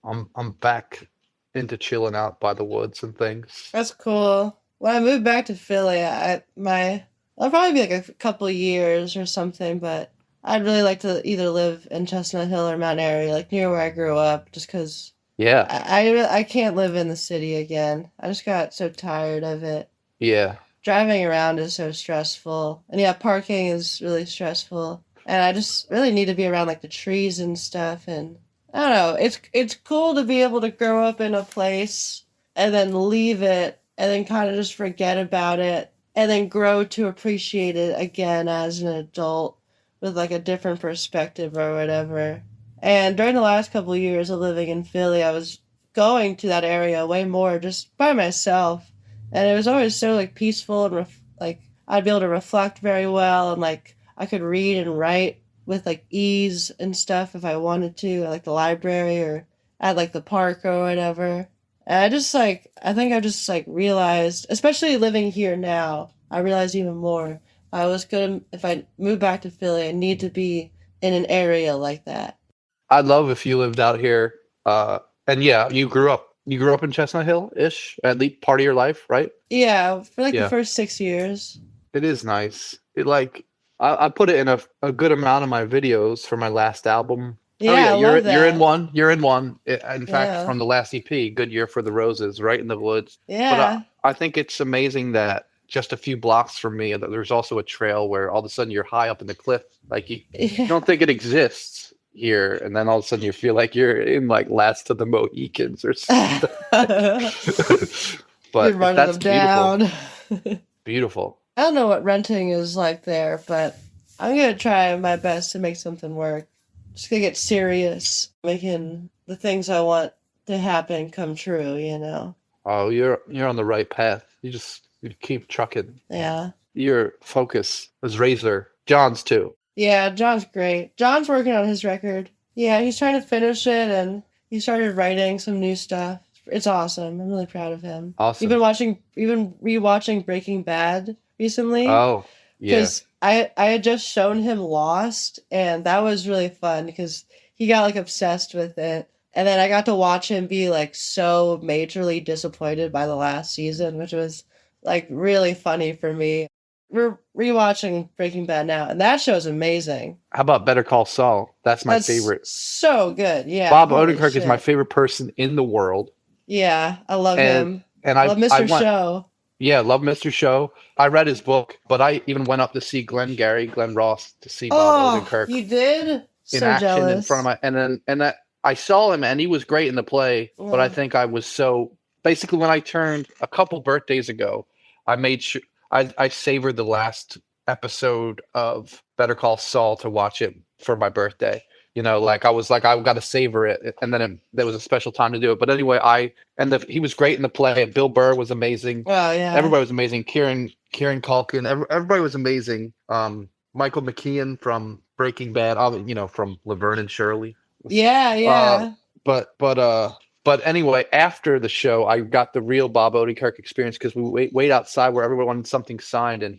[SPEAKER 10] I'm back into chilling out by the woods and things.
[SPEAKER 5] That's cool. When I moved back to Philly, I'll probably be like a couple years or something, but I'd really like to either live in Chestnut Hill or Mount Airy, like near where I grew up, just because I can't live in the city again. I just got so tired of it.
[SPEAKER 10] Yeah. Driving
[SPEAKER 5] around is so stressful. And yeah, parking is really stressful. And I just really need to be around like the trees and stuff. And I don't know, it's cool to be able to grow up in a place and then leave it and then kind of just forget about it and then grow to appreciate it again as an adult with like a different perspective or whatever. And during the last couple of years of living in Philly, I was going to that area way more just by myself. And it was always so like peaceful and I'd be able to reflect very well, and like I could read and write with like ease and stuff if I wanted to, at like the library or at like the park or whatever. And I think I just like realized, especially living here now, I realized even more. If I move back to Philly, I need to be in an area like that.
[SPEAKER 10] I'd love if you lived out here. And yeah, you grew up in Chestnut Hill-ish, at least part of your life, right?
[SPEAKER 5] Yeah, for the first 6 years.
[SPEAKER 10] It is nice. I put it in a good amount of my videos for my last album.
[SPEAKER 5] Yeah,
[SPEAKER 10] you're in one. You're in one. In fact, from the last EP, Good Year for the Roses, right in the woods.
[SPEAKER 5] Yeah.
[SPEAKER 10] But I think it's amazing that just a few blocks from me, there's also a trail where all of a sudden you're high up in the cliff. Like you don't think it exists here, and then all of a sudden you feel like you're in like Last of the Mohicans or something. But that's
[SPEAKER 5] down.
[SPEAKER 10] Beautiful.
[SPEAKER 5] I don't know what renting is like there, but I'm gonna try my best to make something work. Just gonna get serious, making the things I want to happen come true.
[SPEAKER 10] Oh, you're on the right path. You keep trucking.
[SPEAKER 5] Yeah.
[SPEAKER 10] Your focus is razor. John's too.
[SPEAKER 5] Yeah, John's great. John's working on his record. Yeah, he's trying to finish it, and he started writing some new stuff. It's awesome. I'm really proud of him.
[SPEAKER 10] Awesome.
[SPEAKER 5] You've been rewatching Breaking Bad recently.
[SPEAKER 10] Oh, yeah.
[SPEAKER 5] Because I had just shown him Lost, and that was really fun because he got like obsessed with it. And then I got to watch him be like so majorly disappointed by the last season, which was like really funny for me. We're rewatching Breaking Bad now, and that show's amazing.
[SPEAKER 10] How about Better Call Saul? That's my favorite.
[SPEAKER 5] So good, yeah.
[SPEAKER 10] Bob Odenkirk is my favorite person in the world.
[SPEAKER 5] Yeah, I love him.
[SPEAKER 10] And
[SPEAKER 5] I love Mr. Show.
[SPEAKER 10] Yeah, love Mr. Show. I read his book, but I even went up to see Glenn Ross to see Bob Odenkirk.
[SPEAKER 5] You did?
[SPEAKER 10] In action jealous. In front of my I saw him and he was great in the play, but I think I was so basically when I turned a couple birthdays ago, I made sure I savored the last episode of Better Call Saul to watch it for my birthday. I was like, I've got to savor it. And then there was a special time to do it. But anyway, he was great in the play. Bill Burr was amazing.
[SPEAKER 5] Oh, yeah.
[SPEAKER 10] Everybody was amazing. Kieran Culkin, everybody was amazing. Michael McKean from Breaking Bad, from Laverne and Shirley.
[SPEAKER 5] Yeah.
[SPEAKER 10] But anyway, after the show, I got the real Bob Odenkirk experience because we wait outside where everyone wanted something signed, and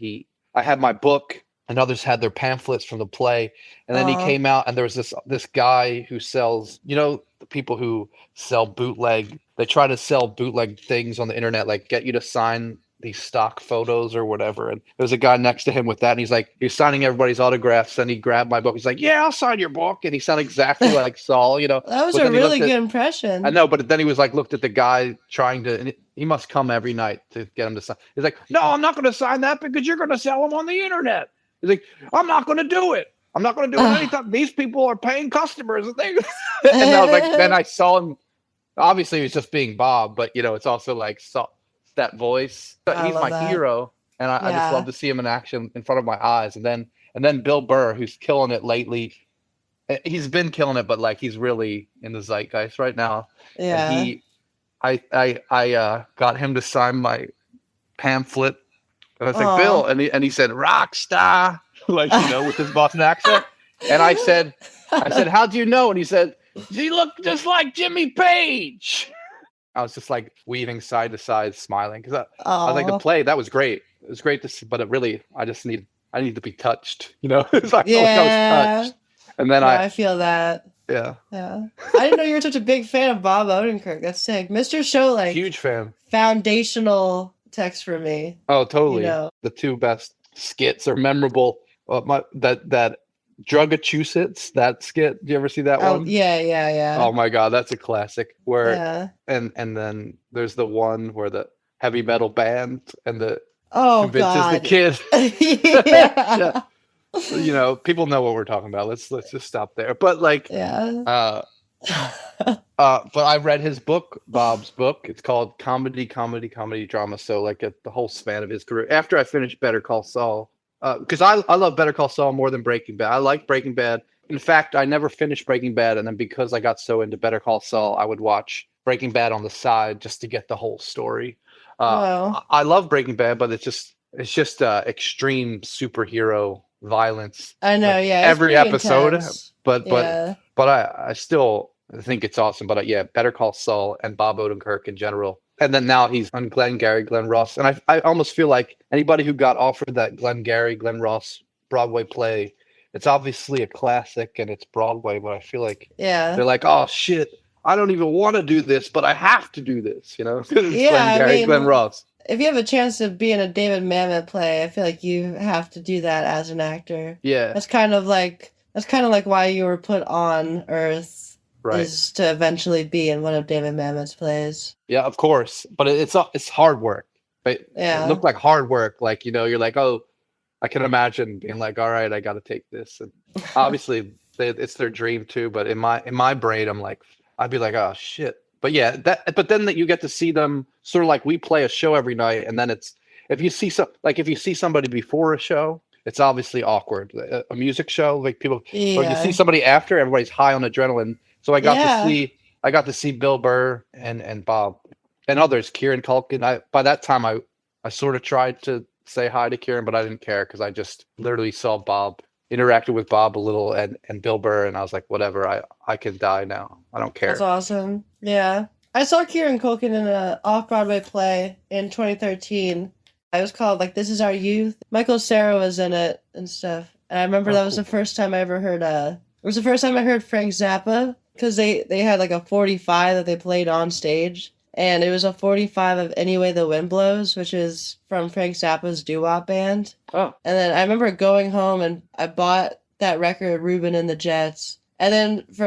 [SPEAKER 10] I had my book and others had their pamphlets from the play. And then he came out, and there was this guy who sells, the people who sell bootleg. They try to sell bootleg things on the internet, like get you to sign these stock photos or whatever. And there was a guy next to him with that, and he's signing everybody's autographs. And he grabbed my book. He's like, "Yeah, I'll sign your book." And he sounded exactly like Saul,
[SPEAKER 5] That was a really good impression.
[SPEAKER 10] I know, but then he was like, looked at the guy trying to, and he must come every night to get him to sign. He's like, "No, I'm not going to sign that because you're going to sell them on the internet." He's like, "I'm not going to do it. I'm not going to do it anytime. These people are paying customers." And I was like, then I saw him. Obviously, he was just being Bob, but it's also like that voice. But he's my hero, and I just love to see him in action in front of my eyes. And then Bill Burr, who's killing it lately. He's been killing it, but like he's really in the zeitgeist right now.
[SPEAKER 5] Yeah.
[SPEAKER 10] And I got him to sign my pamphlet. And I was like, "Bill," and he said, "Rock star," like with his Boston accent. And I said, "How do you know?" And he said, "He looked just like Jimmy Page." I was just like weaving side to side, smiling because I was like, the play that was great. It was great to see, but I need to be touched. It's like, I was touched. And then
[SPEAKER 5] I feel that.
[SPEAKER 10] Yeah.
[SPEAKER 5] Yeah. I didn't know you were such a big fan of Bob Odenkirk. That's sick. Mr. Show,
[SPEAKER 10] huge fan.
[SPEAKER 5] Foundational text for me.
[SPEAKER 10] Oh, totally. The two best skits are memorable. That Drugachusetts, that skit. Do you ever see that one?
[SPEAKER 5] Yeah.
[SPEAKER 10] Oh my God, that's a classic. Where and then there's the one where the heavy metal band and the convinces the kid. Yeah. People know what we're talking about. Let's just stop there. But but I read his book, Bob's book. It's called Comedy Drama. So the whole span of his career. After I finished Better Call Saul. Because I love Better Call Saul more than Breaking Bad. I like Breaking Bad. In fact, I never finished Breaking Bad, and then because I got so into Better Call Saul, I would watch Breaking Bad on the side just to get the whole story. I love Breaking Bad, but it's just extreme superhero violence.
[SPEAKER 5] I know,
[SPEAKER 10] every episode,
[SPEAKER 5] intense.
[SPEAKER 10] but I still think it's awesome. But Better Call Saul and Bob Odenkirk in general. And then now he's on Glenn Ross. And I almost feel like anybody who got offered that Glenn Ross Broadway play, it's obviously a classic and it's Broadway, but I feel like they're like, "Oh shit, I don't even want to do this, but I have to do this," Glenn Ross.
[SPEAKER 5] If you have a chance to be in a David Mamet play, I feel like you have to do that as an actor.
[SPEAKER 10] Yeah.
[SPEAKER 5] That's kind of like why you were put on Earth. Right. Is to eventually be in one of David Mamet's plays.
[SPEAKER 10] Yeah, of course. But it's hard work. It looked like hard work. You're like, "Oh, I can imagine being like, all right, I got to take this." And obviously it's their dream too. But in my brain, I'm like, I'd be like, "Oh shit." But but then that you get to see them sort of like we play a show every night. And then if you see somebody before a show, it's obviously awkward. A music show, people, or you see somebody after, everybody's high on adrenaline. So I got to see Bill Burr and Bob and others, Kieran Culkin. By that time I sort of tried to say hi to Kieran, but I didn't care because I just literally saw Bob, interacted with Bob a little and Bill Burr, and I was like, whatever, I can die now. I don't care.
[SPEAKER 5] That's awesome. Yeah. I saw Kieran Culkin in an off-Broadway play in 2013. It was called This Is Our Youth. Michael Cera was in it and stuff. And I remember that was the first time I ever heard it was the first time I heard Frank Zappa. Because they had a 45 that they played on stage. And it was a 45 of Any Way the Wind Blows, which is from Frank Zappa's doo-wop band. Oh. And then I remember going home and I bought that record, Reuben and the Jets. And then for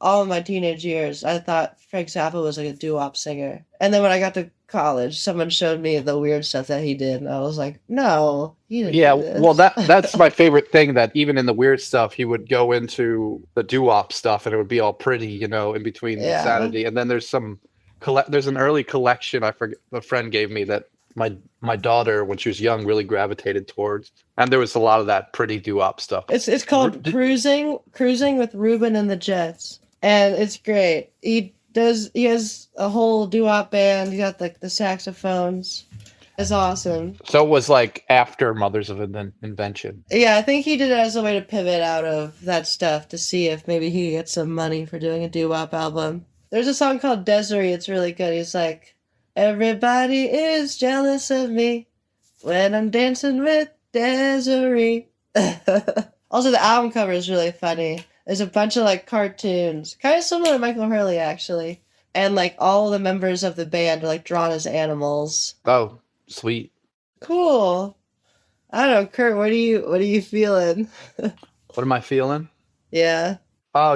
[SPEAKER 5] all of my teenage years, I thought Frank Zappa was a doo-wop singer. And then when I got to college, someone showed me the weird stuff that he did, and I was like, "No, he didn't." Yeah, do this.
[SPEAKER 10] Well, that's my favorite thing. That even in the weird stuff, he would go into the doo-wop stuff, and it would be all pretty, in between insanity. And then there's an early collection I forget a friend gave me that my daughter, when she was young, really gravitated towards, and there was a lot of that pretty doo-wop stuff.
[SPEAKER 5] It's called Cruising with Reuben and the Jets, and it's great. He has a whole doo-wop band. He got the saxophones. It's awesome.
[SPEAKER 10] So it was after Mothers of Invention.
[SPEAKER 5] Yeah, I think he did it as a way to pivot out of that stuff to see if maybe he could get some money for doing a doo-wop album. There's a song called Desiree. It's really good. He's like, "Everybody is jealous of me when I'm dancing with Desiree. Also, the album cover is really funny. There's a bunch of like cartoons, kind of similar to Michael Hurley, actually. And like all the members of the band are like drawn as animals.
[SPEAKER 10] Oh, sweet.
[SPEAKER 5] Cool. I don't know, Kurt, what are you feeling?
[SPEAKER 10] What am I feeling?
[SPEAKER 5] Yeah.
[SPEAKER 10] Oh,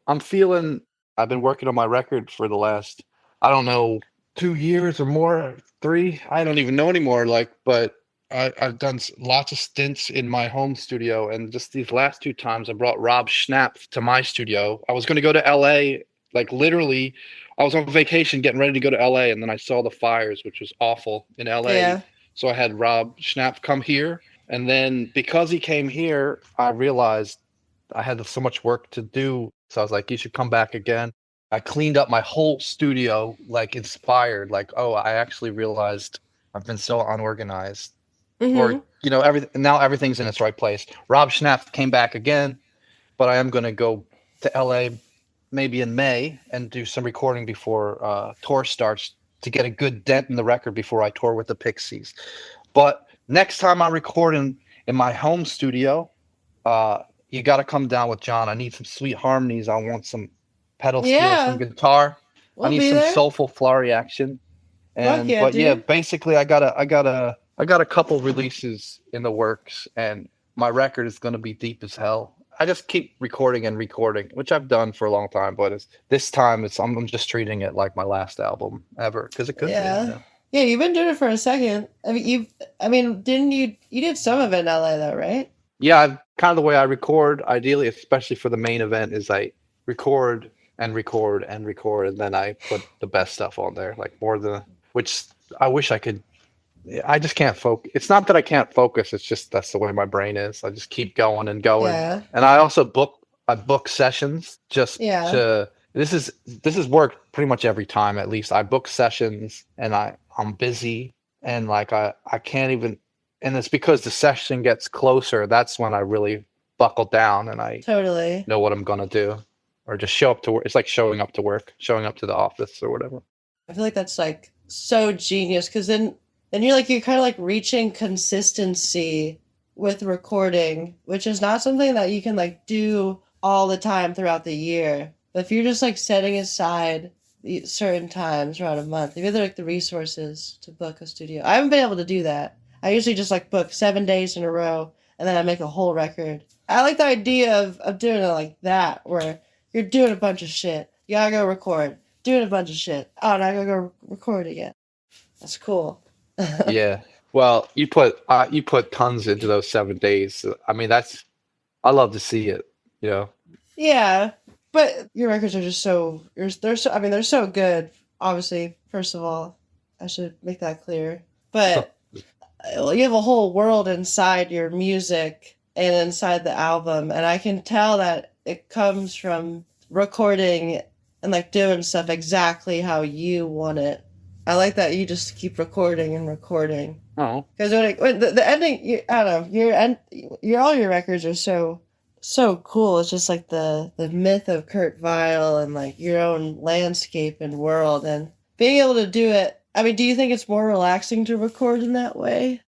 [SPEAKER 10] I've been working on my record for the last, I don't know, 2 years or more, 3. I don't even know anymore. But I've done lots of stints in my home studio, and just these last 2 times I brought Rob Schnapp to my studio. I was going to go to LA, like literally, I was on vacation getting ready to go to LA, and then I saw the fires, which was awful in LA.
[SPEAKER 5] Yeah.
[SPEAKER 10] So I had Rob Schnapp come here, and then because he came here, I realized I had so much work to do. So I was like, you should come back again. I cleaned up my whole studio, like inspired, like, oh, I actually realized I've been so unorganized. Or, everything. Now everything's in its right place. Rob Schnapp came back again, but I am going to go to LA maybe in May and do some recording before tour starts to get a good dent in the record before I tour with the Pixies. But next time I record in my home studio, you got to come down with John. I need some sweet harmonies. I want some pedal steel, some guitar. I need some soulful Florry action. And basically I got a couple releases in the works, and my record is going to be deep as hell. I just keep recording and recording, which I've done for a long time, but this time I'm just treating it like my last album ever, because it could be.
[SPEAKER 5] Yeah, you've been doing it for a second. Didn't you did some of it in LA though, right?
[SPEAKER 10] Yeah, kind of the way I record, ideally, especially for the main event, is I record and record and record, and then I put the best stuff on there, like which I wish I could. I just can't focus. It's not that I can't focus. It's just that's the way my brain is. I just keep going and going. Yeah. And I also book sessions just to. This is worked pretty much every time. At least I book sessions, and I'm busy, and like I can't even. And it's because the session gets closer. That's when I really buckle down, and I
[SPEAKER 5] totally
[SPEAKER 10] know what I'm gonna do, or just show up to work. It's like showing up to work, showing up to the office or whatever.
[SPEAKER 5] I feel like that's like so genius, because then you're kind of like reaching consistency with recording, which is not something that you can like do all the time throughout the year. But if you're just like setting aside certain times throughout a month, if you have like the resources to book a studio. I haven't been able to do that. I usually just like book 7 days in a row, and then I make a whole record. I like the idea of doing it like that, where you're doing a bunch of shit. You gotta go record. Doing a bunch of shit. Oh, now I gotta go record again. That's cool.
[SPEAKER 10] Yeah. Well, you put tons into those 7 days. I mean, I love to see it,
[SPEAKER 5] Yeah, but your records are just they're so good. Obviously, first of all, I should make that clear. But you have a whole world inside your music and inside the album, and I can tell that it comes from recording and like doing stuff exactly how you want it. I like that you just keep recording and recording.
[SPEAKER 10] Oh,
[SPEAKER 5] because when the ending, I don't know, all your records are so cool. It's just like the myth of Kurt Vile and like your own landscape and world, and being able to do it. I mean, do you think it's more relaxing to record in that way?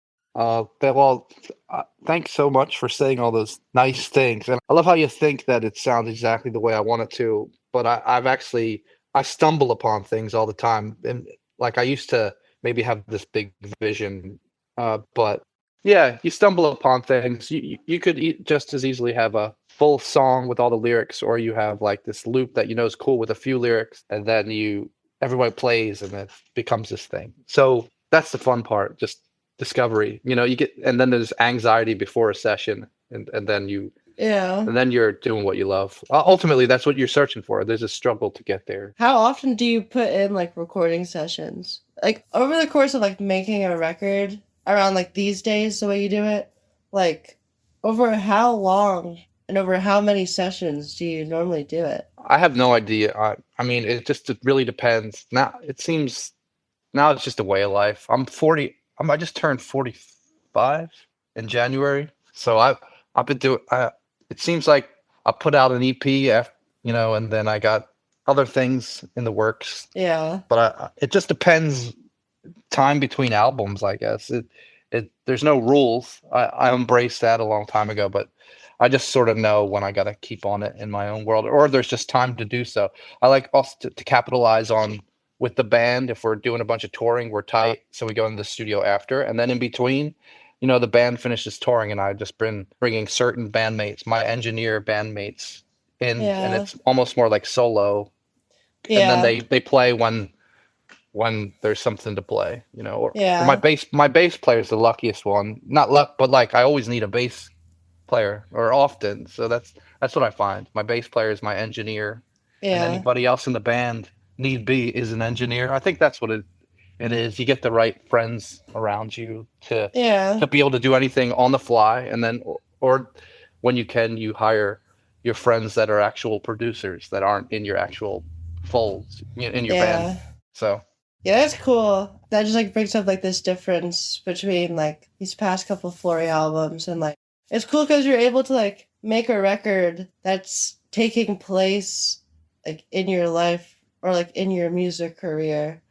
[SPEAKER 10] Thanks so much for saying all those nice things. And I love how you think that it sounds exactly the way I want it to. But I stumble upon things all the time. And like I used to maybe have this big vision. But yeah, you stumble upon things. You could just as easily have a full song with all the lyrics, or you have like this loop that is cool with a few lyrics, and then everybody plays and it becomes this thing. So that's the fun part, just discovery. You get, and then there's anxiety before a session, and then and then you're doing what you love. Ultimately, that's what you're searching for. There's a struggle to get there.
[SPEAKER 5] How often do you put in like recording sessions? Like over the course of like making a record, around like these days, the way you do it, like over how long and over how many sessions do you normally do it?
[SPEAKER 10] I have no idea. I mean, it really depends. Now it's just a way of life. I'm 40. I just turned 45 in January. So I've been doing. It seems like I put out an EP, and then I got other things in the works.
[SPEAKER 5] Yeah.
[SPEAKER 10] But it just depends. Time between albums, I guess. there's no rules. I embraced that a long time ago, but I just sort of know when I got to keep on it in my own world, or there's just time to do so. I like also to capitalize on with the band. If we're doing a bunch of touring, we're tight. So we go into the studio after, and then in between, the band finishes touring and I just been bringing certain bandmates, my engineer bandmates in, and it's almost more like solo.
[SPEAKER 5] Yeah.
[SPEAKER 10] And then they play when there's something to play, or my bass player is the luckiest one. Not luck, but like I always need a bass player, or often. So that's what I find. My bass player is my engineer, and anybody else in the band need be is an engineer. I think that's what it is. You get the right friends around you to be able to do anything on the fly, and then or when you can, you hire your friends that are actual producers that aren't in your actual folds in your band. So
[SPEAKER 5] yeah, that's cool. That just like brings up like this difference between like these past couple Florry albums, and like it's cool because you're able to like make a record that's taking place like in your life or like in your music career,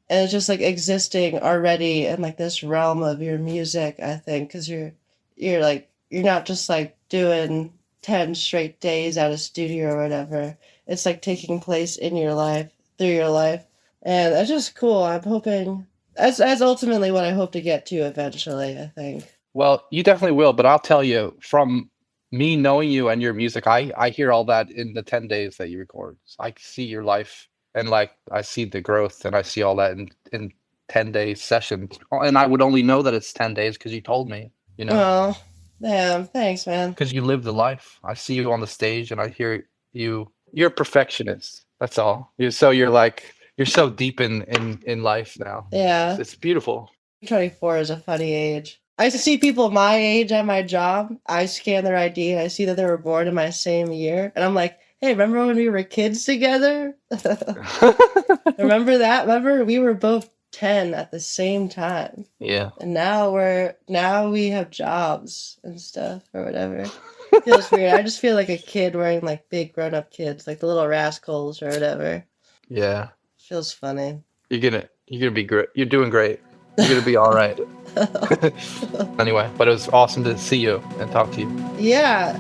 [SPEAKER 5] and it's just like existing already in like this realm of your music. I think because you're not just like doing 10 straight days at a studio or whatever. It's like taking place in your life, through your life. And that's just cool. I'm hoping that's ultimately what I hope to get to eventually, I think.
[SPEAKER 10] Well, you definitely will, but I'll tell you, from me knowing you and your music, I hear all that in the 10 days that you record. I see your life, and like I see the growth, and I see all that in 10-day sessions. And I would only know that it's 10 days because you told me,
[SPEAKER 5] Oh, damn. Thanks, man.
[SPEAKER 10] Because you live the life. I see you on the stage and I hear you. You're a perfectionist. That's all. You're so deep in life now.
[SPEAKER 5] Yeah.
[SPEAKER 10] It's beautiful.
[SPEAKER 5] 24 is a funny age. I used to see people my age at my job. I scan their ID and I see that they were born in my same year. And I'm like, hey, remember when we were kids together? Remember that? Remember we were both 10 at the same time.
[SPEAKER 10] Yeah.
[SPEAKER 5] And now we have jobs and stuff or whatever. It feels weird. I just feel like a kid wearing like big grown-up kids, like the little rascals or whatever.
[SPEAKER 10] Yeah.
[SPEAKER 5] Feels funny.
[SPEAKER 10] You're gonna be great. You're doing great. You're gonna be all right. Anyway, but it was awesome to see you and talk to you.
[SPEAKER 5] Yeah.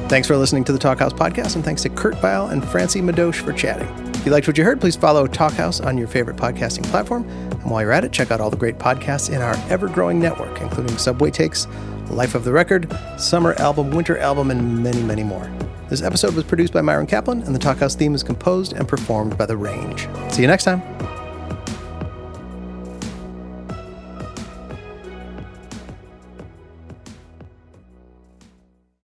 [SPEAKER 8] Thanks for listening to the Talkhouse Podcast, and thanks to Kurt Vile and Francie Medosch for chatting. If you liked what you heard, please follow Talkhouse on your favorite podcasting platform. And while you're at it, check out all the great podcasts in our ever-growing network, including Subway Takes, Life of the Record, Summer Album, Winter Album, and many, many more. This episode was produced by Myron Kaplan, and the Talkhouse theme is composed and performed by The Range. See you next time.